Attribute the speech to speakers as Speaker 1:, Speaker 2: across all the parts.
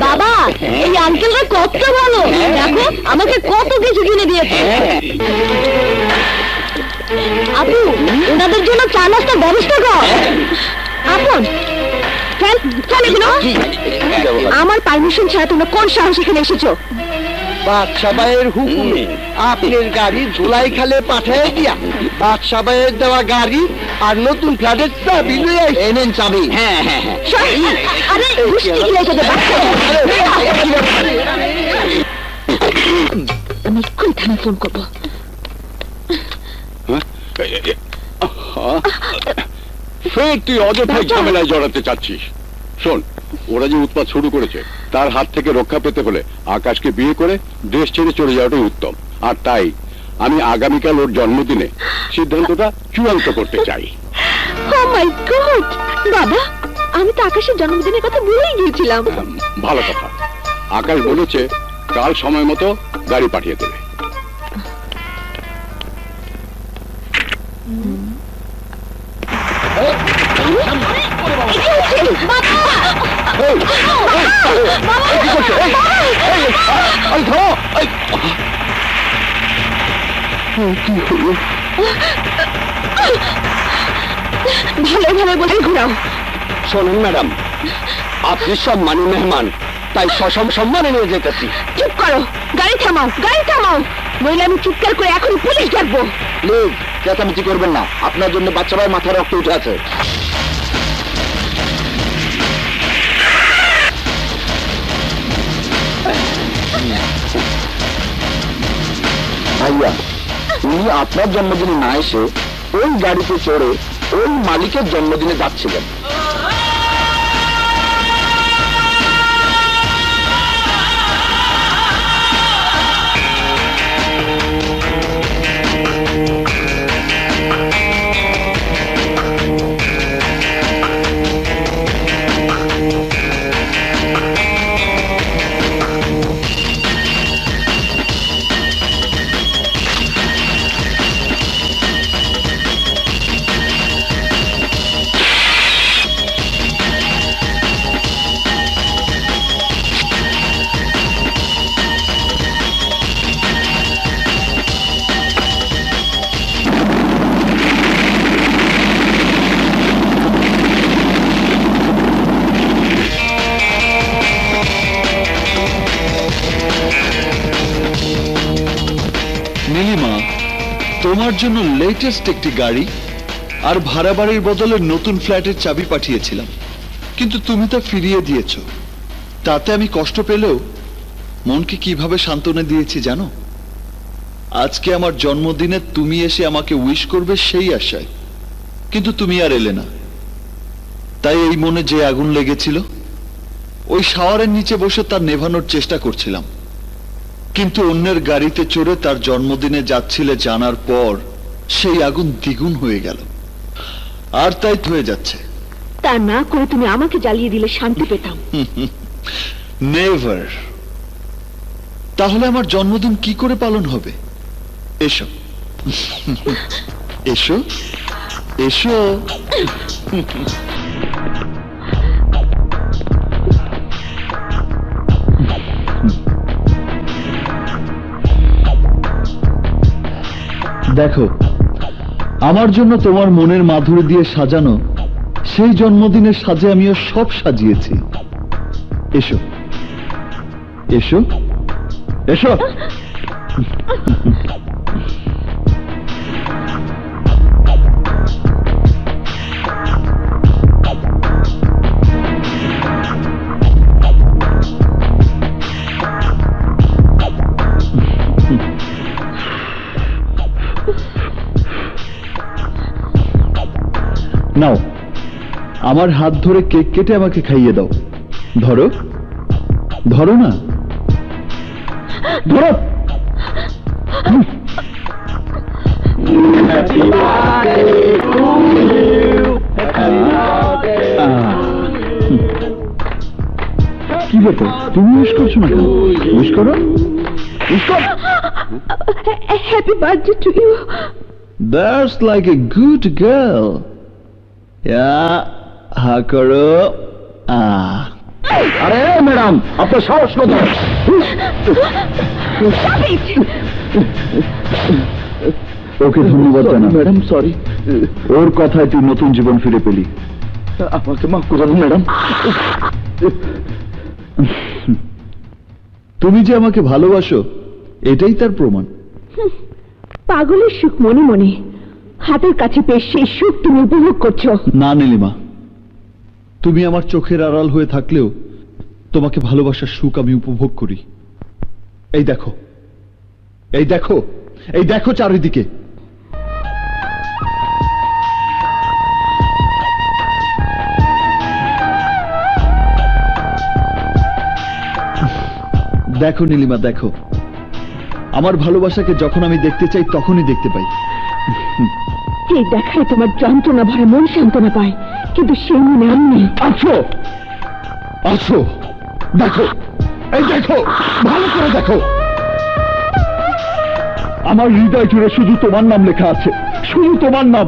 Speaker 1: বাবা এই আঙ্কেলরা কত ভালো, দেখো আমাকে কত কিছু কিনে দিয়েছে। আপু ওনাদের জন্য চা নাস্তার ব্যবস্থা কর। আপন আমার পারমিশন ছাড়া তোমরা কোন সাহস এখানে এসেছো?
Speaker 2: বাদশা ভাইয়ের হুকুমে আপনার গাড়ি ধুলাই খালে পাঠিয়ে দিয়া বাদশা ভাইয়ের দেওয়া গাড়ি আর নতুন ফ্ল্যাটের চাবি লইয়া এনেন চাবি। হ্যাঁ হ্যাঁ
Speaker 1: আরে আমি এক্ষুনি থানায় ফোন করবো।
Speaker 3: তুই অযথাই ঝামেলায় জড়াতে চাচ্ছিস। শোন, ওরা যে উৎপাত শুরু করেছে তার হাত থেকে রক্ষা পেতে হলে আকাশকে বিয়ে করে দেশ ছেড়ে চলে যাওয়াটাই উত্তম। আর তাই আমি আগামীকাল ওর জন্মদিনে সিদ্ধান্তটা চূড়ান্ত করতে চাই।
Speaker 1: Oh my God! বাবা, আমি তো আকাশের জন্মদিনের কথা ভুলেই গিয়েছিলাম।
Speaker 3: ভালো কথা, আকাশ বলেছে কাল সময় মতো গাড়ি পাঠিয়ে দেবে।
Speaker 1: ভালো ভালো বলে ঘুরাও।
Speaker 2: শোনেন ম্যাডাম, আপনি সম্মানী মেহমান, তাই সম্মানে নিয়ে যেতেছি।
Speaker 1: চুপ করো, গাড়ি থামাও, গাড়ি থামাও, নইলে আমি চিৎকার করে এখন পুলিশ ডাকবো।
Speaker 2: প্লিজ চেঁচামেচি করবেন না, আপনার জন্য বাচ্চা ভাই মাথায় রক্ত উঠে আছে। ভাইয়া, উনি আপনার জন্মদিনে না এসে ওই গাড়িতে চড়ে ওই মালিকের জন্মদিনে যাচ্ছিলেন।
Speaker 4: নীলিমা, তোমার জন্য লেটেস্ট একটি গাড়ি আর ভাড়া বাড়ির বদলে নতুন ফ্ল্যাটের চাবি পাঠিয়েছিলাম, কিন্তু তুমি তা ফিরিয়ে দিয়েছ। তাতে আমি কষ্ট পেলেও মনকে কিভাবে সান্ত্বনা দিয়েছি জানো? আজকে আমার জন্মদিনে তুমি এসে আমাকে উইশ করবে সেই আশায়, কিন্তু তুমি আর এলে না। তাই এই মনে যে আগুন লেগেছিল ওই শাওয়ারের নিচে বসে তার নেভানোর চেষ্টা করছিলাম, কিন্তু অন্যের গাড়িতে চড়ে তার জন্মদিনে যাচ্ছিলে জানার পর সেই আগুন দ্বিগুণ হয়ে গেল, আর তাই হয়ে যাচ্ছে।
Speaker 1: তা না করে তুমি আমাকে জ্বালিয়ে দিলে শান্তি পেতাম।
Speaker 4: নেভার। তাহলে আমার জন্মদিন কি করে পালন হবে? এসো এসো এসো। দেখো, আমার জন্য তোমার মনের মাধুরী দিয়ে সাজানো সেই জন্মদিনের সাজে আমিও সব সাজিয়েছি। এসো এসো এসো। নাও, আমার হাত ধরে কেক কেটে আমাকে খাইয়ে দাও। ধরো ধরো না, ধরো। কি ব্যাপার, তুমি উইশ করছো না? উইশ করো, উইশ করো।
Speaker 1: Happy birthday to you.
Speaker 4: That's like a good girl. হা করো।
Speaker 3: আরে ম্যাডাম, আপনার সাহস কত? ওকে ধন্যবাদ জানা ম্যাডাম। সরি, ওর কথায় তুই নতুন জীবন ফিরে পেলি। আমাকে মাফ করে দাও ম্যাডাম।
Speaker 4: তুমি যে আমাকে ভালোবাসো এটাই তার প্রমাণ।
Speaker 1: পাগলের সুখ মনে মনে, হাতের কাছে পেয়ে সেই সুখ তুমি উপভোগ করছো।
Speaker 4: না নীলিমা, তুমি আমার চোখের আড়াল হয়ে থাকলেও তোমাকে ভালোবাসার সুখ আমি উপভোগ করি। এই দেখো, এই দেখো, এই দেখো চারিদিকে। দেখো নীলিমা, দেখো, আমার ভালোবাসাকে যখন আমি দেখতে চাই তখনই দেখতে পাই।
Speaker 1: এই দেখায় তোমার যন্ত্রণা ভরে মন সান্ত্বনা পায়, কিন্তু সেই মনে আমি নেই।
Speaker 4: আছো, আছো, দেখো, এই দেখো, ভালো করে দেখো। আমার হৃদয় জুড়ে শুধু তোমার নাম লেখা আছে, শুধু তোমার নাম।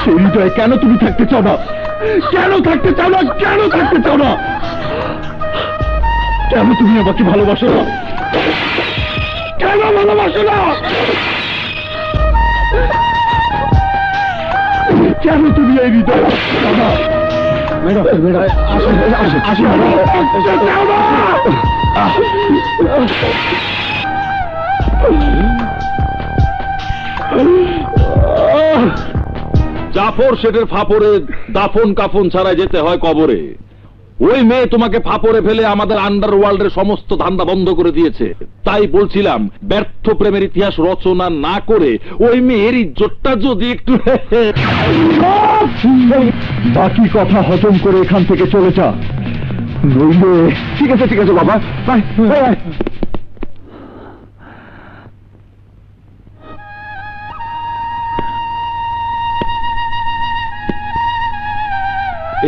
Speaker 4: সেই হৃদয়ে কেন তুমি থাকতে চাও না? কেন থাকতে চাও না? কেন থাকতে চাও না? কেন তুমি আমাকে ভালোবাসো না? কেন ভালোবাসো না? কেন তুমি এই হৃদয় ম্যাডাম, ম্যাডাম, আসুন, আসুন, আসুন,
Speaker 3: জাফর শেঠের ফাপড়ে দাফন কাফন ছাড়া যেতে হয় কবরে। ওই মেয়ে তোমাকে ফাপড়ে ফেলে আমাদের আন্ডারওয়ার্ল্ডের সমস্ত ধান্দা বন্ধ করে দিয়েছে। তাই বলছিলাম, ব্যর্থ প্রেমের ইতিহাস রচনা না করে ওই মেয়ের ইজ্জতটা যদি একটু
Speaker 4: বাকি কথা হজম করে এখান থেকে চলে যা, নইলে।
Speaker 3: ঠিক আছে, ঠিক আছে বাবা, বাই বাই বাই।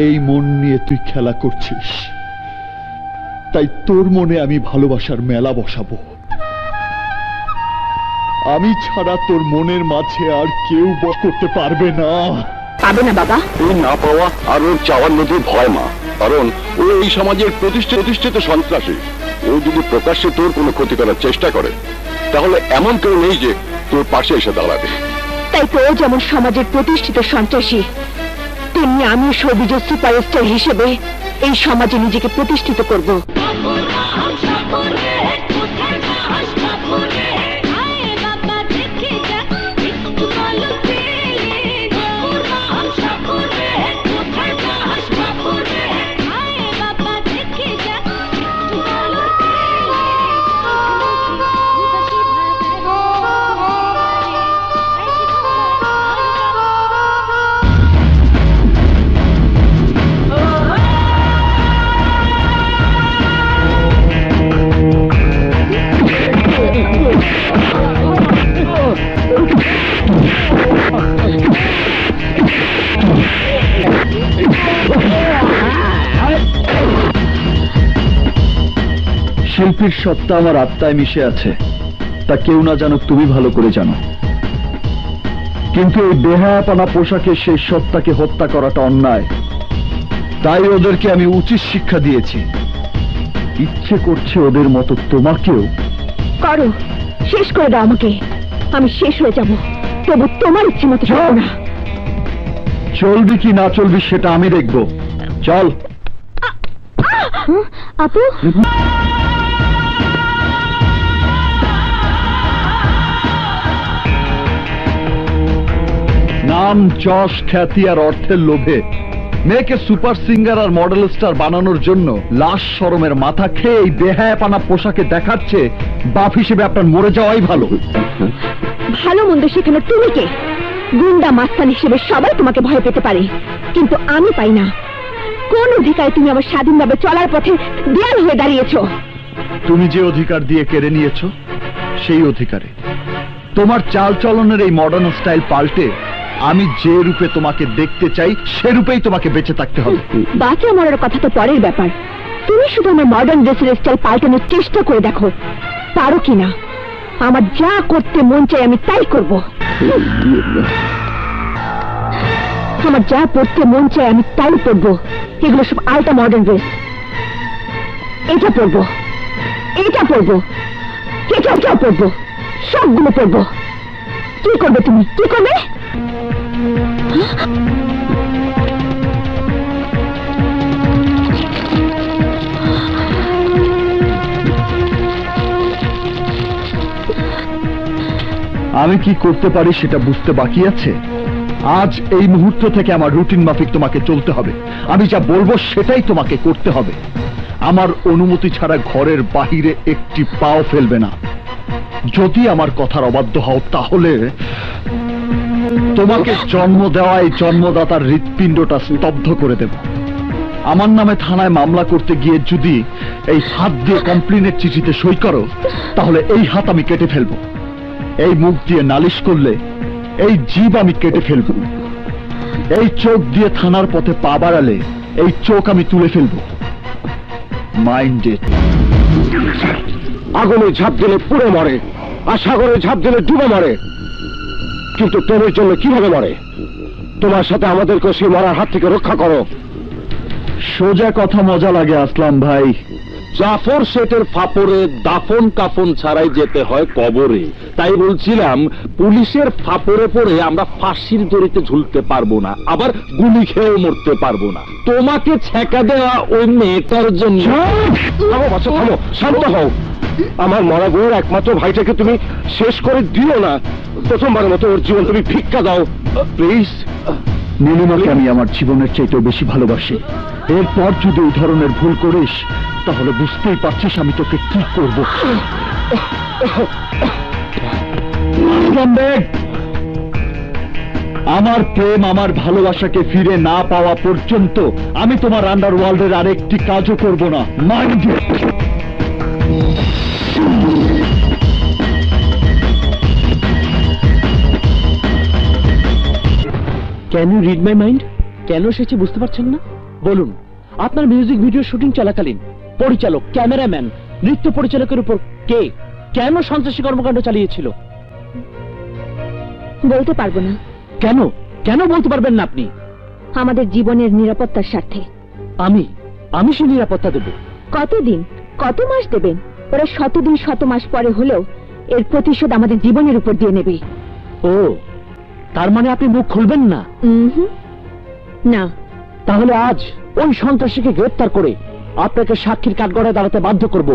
Speaker 4: এই মন নিয়ে তুই খেলা করছিস, তাই তোর মনে আমি ভালোবাসার মেলা বসাবো। আমি ছাড়া তোর মনের মাঝে আর কেউ বস করতে পারবে না।
Speaker 1: পাবে না বাবা।
Speaker 3: ওই না পাওয়া আর ওর চাওয়ার মধ্যে ভয় মা, কারণ ও এই সমাজের প্রতিষ্ঠিত সন্ত্রাসী। ও যদি প্রকাশ্যে তোর কোনো ক্ষতি করার চেষ্টা করে, তাহলে এমন কেউ নেই যে তোর পাশে এসে দাঁড়াবে।
Speaker 1: তাই তো ও যেমন সমাজের প্রতিষ্ঠিত সন্ত্রাসী, তেমনি আমি সবিজ সুপারস্টার হিসেবে এই সমাজে নিজেকে প্রতিষ্ঠিত করব।
Speaker 4: শিল্পীর সত্তা আমার আত্মায় মিশে আছে, তা কেউ না জানুক, তুমি ভালো করে জানো। কিন্তু এই বেহায়াপনা পোশাকে সেই সত্তাকে হত্যা করাটা অন্যায়। তাই ওদেরকে আমি উচিত শিক্ষা দিয়েছি। ইচ্ছে করছে ওদের মতো তোমাকেও।
Speaker 1: করো, শেষ করে দাও আমাকে, আমি শেষ হয়ে যাব, তবু তোমার ইচ্ছে মতো চলবো না।
Speaker 4: চলবি কি না চলবি সেটা আমি দেখব। চল।
Speaker 1: আপু,
Speaker 4: নাম, যশ, খ্যাতি আর অর্থের লোভে মেয়েকে সুপার সিঙ্গার আর মডেল স্টার বানানোর জন্য লাশ শরমের মাথা খেয়ে এই বেহায়াপানা পোশাকে দেখাচ্ছে বাপ হিসেবে আপনার মরে যাওয়াই ভালো।
Speaker 1: ভালো মন্দ সেখানে তুমি কে? গুন্ডা মাস্তান হিসেবে সবাই তোমাকে ভয় পেতে পারে, কিন্তু আমি পাই না। কোন অধিকারে তুমি আমার স্বাধীনভাবে চলার পথে দেয়াল হয়ে দাঁড়িয়েছ?
Speaker 4: তুমি যে অধিকার দিয়ে কেড়ে নিয়েছ, সেই অধিকারে তোমার চাল চলনের এই মডার্ন স্টাইল পাল্টে আমি যে রূপে তোমাকে দেখতে চাই সে রূপেই তোমাকে বেঁচে থাকতে হবে।
Speaker 1: বাকি আমার কথা তো পরের ব্যাপার। তুমি শুধু আমার মডার্ন ড্রেসের স্টাইল পাল্টানোর চেষ্টা করে দেখো, পারো কিনা। আমার যা করতে মন চাই আমি তাই করব। আমার যা পড়তে মন চায় আমি তাই পড়বো। এগুলো সব আলটা মডার্ন ড্রেস। এটা পরবো, এটা পরবো, এটাও পরবো, সবগুলো পরবো। কি করবে তুমি, কি করবে?
Speaker 4: আমি কি করতে পারি সেটা বুঝতে বাকি আছে। আজ এই মুহূর্ত থেকে আমার রুটিন মাফিক তোমাকে চলতে হবে। আমি যা বলবো সেটাই তোমাকে করতে হবে। আমার অনুমতি ছাড়া ঘরের বাহিরে একটি পাও ফেলবে না। যদি আমার কথার অবাধ্য হও তাহলে তোমাকে জন্ম দেওয়া এই জন্মদাতার হৃৎপিণ্ডটা স্তব্ধ করে দেব। আমার নামে থানায় মামলা করতে গিয়ে যদি এই হাত দিয়ে কমপ্লেনের চিঠিতে সই করো তাহলে এই হাত আমি কেটে ফেলবো। এই মুখ দিয়ে নালিশ করলে এই জিভ আমি কেটে ফেলব। এই চোখ দিয়ে থানার পথে পা বাড়ালে এই চোখ আমি তুলে ফেলব। মাইন্ডেড।
Speaker 3: আগুনে ঝাঁপ দিলে পুড়ে মরে, আর সাগরে ঝাঁপ দিলে ডুবে মরে, কিন্তু প্রেমের জন্য কিভাবে মরে? তোমার সাথে আমাদেরকে সেই মরার হাত থেকে রক্ষা করো।
Speaker 4: সোজা কথা মজা লাগে আসলাম ভাই।
Speaker 5: জাফর শেঠের ফাপরে দাফন কাফন ছাড়াই যেতে হয় কবরে। তাই বলছিলাম, পুলিশের ফাপরে পড়ে আমরা ফাঁসির দড়িতে ঝুলতে পারবো না, আবার গুলি খেয়েও মরতে পারবো না। তোমাকে ছেঁকা দেওয়া ওই মেয়েটার জন্য।
Speaker 3: থামো বাচ্চা, থামো, শান্ত হও। আমার মরা বউয়ের একমাত্র ভাইটাকে তুমি শেষ করে দিও না। প্রথমবারের মতো ওর জীবন তুমি ভিক্ষা দাও প্লিজ।
Speaker 4: নীলিমাকে আমি আমার জীবনের চাইতেও বেশি ভালোবাসি। এরপর যদি এই ধরনের ভুল করিস তাহলে বুঝতেই পারছিস আমি তোকে কি করব। আমার প্রেম, আমার ভালোবাসাকে ফিরে না পাওয়া পর্যন্ত আমি তোমার আন্ডারওয়ার্ল্ডের আরেকটি কাজও করব না। Mind.
Speaker 5: Can you read my mind? কেন এসেছি বুঝতে পারছেন না? বলুন, আপনার মিউজিক ভিডিও শুটিং চলাকালীন পরিচালক, ক্যামেরাম্যান, নৃত্য পরিচালকের উপর কে কেন সন্ত্রাসী কর্মকাণ্ড চালিয়েছিল?
Speaker 1: বলতে পারবো না।
Speaker 5: কেন কেন বলতে পারবেন না আপনি?
Speaker 1: আমাদের জীবনের নিরাপত্তার স্বার্থে।
Speaker 5: আমি সে নিরাপত্তা দেব।
Speaker 1: কতদিন, কত মাস দেবেন? ওরা শতদিন শত মাস পরে হলেও এর প্রতিশোধ আমাদের জীবনের উপর দিয়ে নেবে।
Speaker 5: ও, তার মানে আপনি মুখ খুলবেন না?
Speaker 1: না।
Speaker 5: তাহলে আজ ওই সন্ত্রাসীকে গ্রেফতার করে আপনাকে সাক্ষীর কাঠগড়ায় দাঁড়াতে বাধ্য করব।